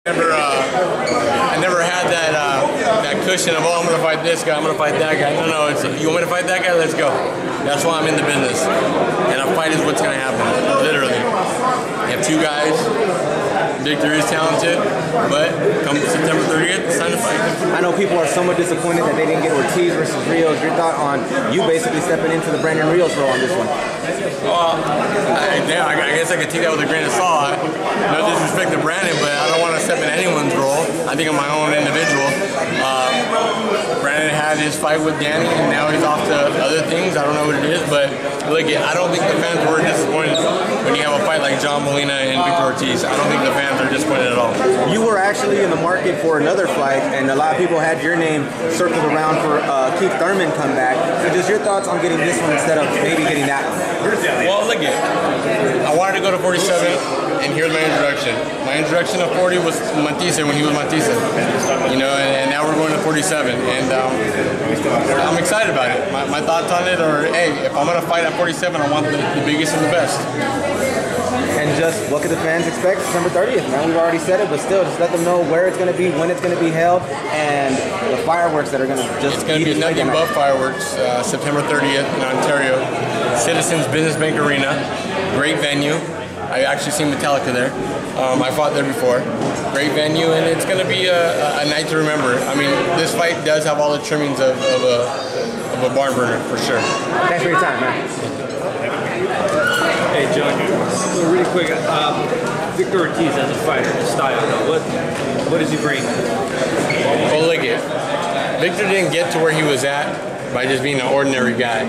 I never had that cushion of, oh, I'm gonna fight this guy, I'm gonna fight that guy. No, it's you want me to fight that guy? Let's go. That's why I'm in the business, and a fight is what's gonna happen. Literally, you have two guys. Victor is talented, but come September 30th, it's time to fight. I know people are somewhat disappointed that they didn't get Ortiz versus Rios. Your thought on you basically stepping into the Brandon Rios role on this one? Well, I guess I could take that with a grain of salt. No disrespect to Brandon, but I don't want to step in anyone's role. I think I'm my own individual. Brandon had his fight with Danny, and now he's off to other things. I don't know what it is, but look, I don't think the fans were disappointed when you have a fight like John Molina and Victor Ortiz. I don't think the fans are disappointed at all. You were actually in the market for another fight, and a lot of people had your name circled around for Keith Thurman comeback. So just your thoughts on getting this one instead of maybe getting that one? Well, look I wanted to go to 47, and here's my introduction. My introduction of 40 was Matisse when he was Matisse, you know, and now we're going to 47, and I'm excited about it. My thoughts on it are, hey, if I'm going to fight at 47, I want the biggest and the best. And just what can the fans expect September 30th? Man, we've already said it, but still, just let them know where it's going to be, when it's going to be held, and the fireworks that are going to just. It's going to be nothing but fireworks. September 30th in Ontario, Citizens Business Bank Arena, great venue. I actually seen Metallica there. I fought there before. Great venue, and it's going to be a night to remember. I mean, this fight does have all the trimmings of a barn burner for sure. Thanks for your time, man. Hey, John, so really quick, Victor Ortiz as a fighter, his style, what does he bring? Well, look Victor didn't get to where he was at by just being an ordinary guy.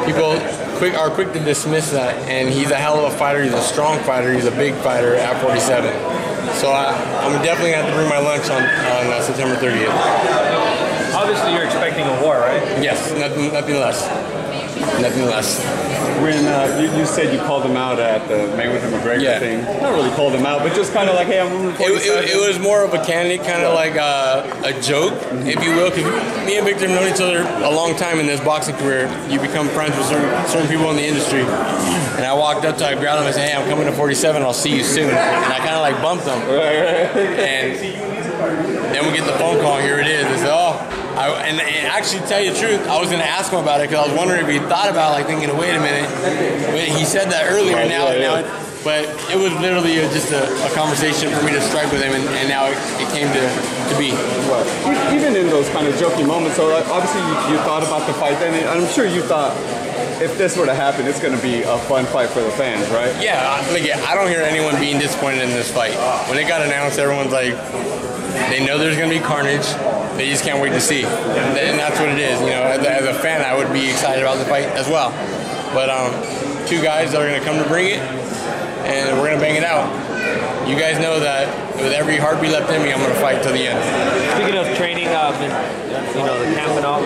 People are quick to dismiss that, and he's a hell of a fighter, he's a strong fighter, he's a big fighter at 47. So I'm definitely going to have to bring my lunch on September 30th. Obviously you're expecting a war, right? Yes, nothing less. Nothing less. When you said you called him out at the Mayweather-McGregor thing, not really called him out, but just kind of like, hey, I'm moving 47. It was more of a candid, kind of like a joke, if you will, because me and Victor have known each other a long time in this boxing career. You become friends with certain people in the industry. And I walked up to him, I grabbed him and said, hey, I'm coming to 47, I'll see you soon. And I kind of like bumped him. And then we get the phone call, here it is. I said, oh. And actually, tell you the truth, I was going to ask him about it because I was wondering if he thought about thinking, wait a minute. But he said that earlier but it was literally just a conversation for me to strike with him, and now it came to be. Well, even in those kind of jokey moments, so obviously you thought about the fight then, and I'm sure you thought, if this were to happen, it's going to be a fun fight for the fans, right? Yeah, I don't hear anyone being disappointed in this fight. When it got announced, everyone's like, they know there's going to be carnage. They just can't wait to see. And that's what it is. You know, as a fan, I would be excited about the fight as well. But two guys that are going to come to bring it, and we're going to bang it out. You guys know that with every heartbeat left in me, I'm going to fight till the end. Speaking of training, the camp and all,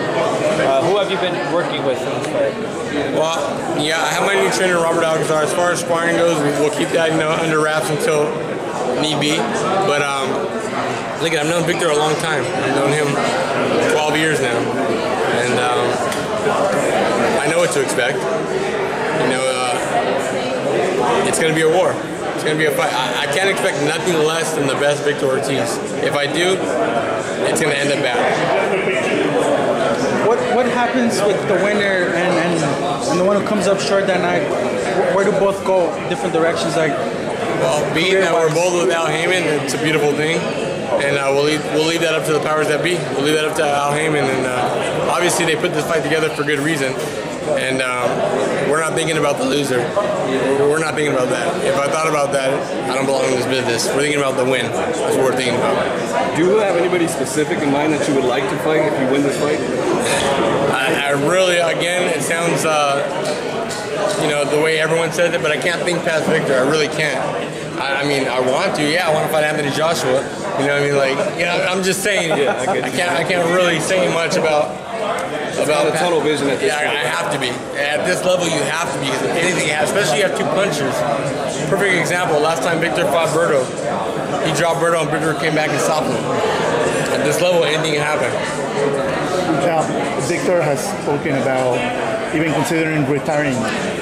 who have you been working with in this fight? Well, yeah, I have my new trainer, Robert Alcazar. As far as sparring goes, we'll keep that under wraps until need be. But look, I've known Victor a long time. I've known him 12 years now, and I know what to expect. You know, it's going to be a war. It's going to be a fight. I can't expect nothing less than the best Victor Ortiz. If I do, it's going to end up bad. What happens with the winner and the one who comes up short that night? Where do both go? Different directions, Well, being that we're both with Al Heyman, it's a beautiful thing. And we'll leave that up to the powers that be. We'll leave that up to Al Heyman. And obviously they put this fight together for good reason. And we're not thinking about the loser. We're not thinking about that. If I thought about that, I don't belong in this business. We're thinking about the win. That's what we're thinking about. Do you have anybody specific in mind that you would like to fight if you win this fight? I really, again, it sounds, the way everyone says it, but I can't think past Victor. I really can't. I mean, I want to. Yeah, I want to fight Anthony Joshua. You know what I mean? I'm just saying. I can't really say much about a tunnel vision at this point. I have to be. At this level, you have to be. Because if anything happens, especially you have two punchers. Perfect example. Last time Victor fought Berto, he dropped Berto and Victor came back and stopped him. At this level, anything can happen. Yeah, Victor has spoken about even considering retiring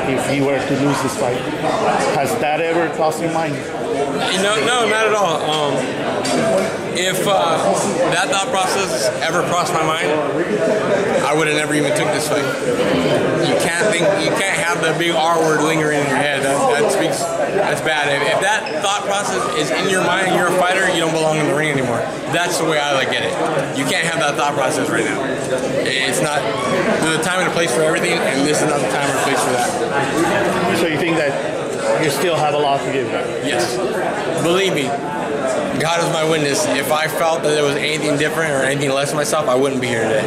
if he were to lose this fight. Has that ever crossed your mind? No, not at all. If that thought process ever crossed my mind, I would have never even took this fight. You can't have the big R word lingering in your head. That's bad. If that thought process is in your mind and you're a fighter, you don't belong in the ring anymore. That's the way I look at it. You can't have that thought process right now. It's not. There's a time and a place for everything, and this is not the time or place for that. So you think that you still have a lot to give back? Yes. Believe me, God is my witness. If I felt that there was anything different or anything less of myself, I wouldn't be here today.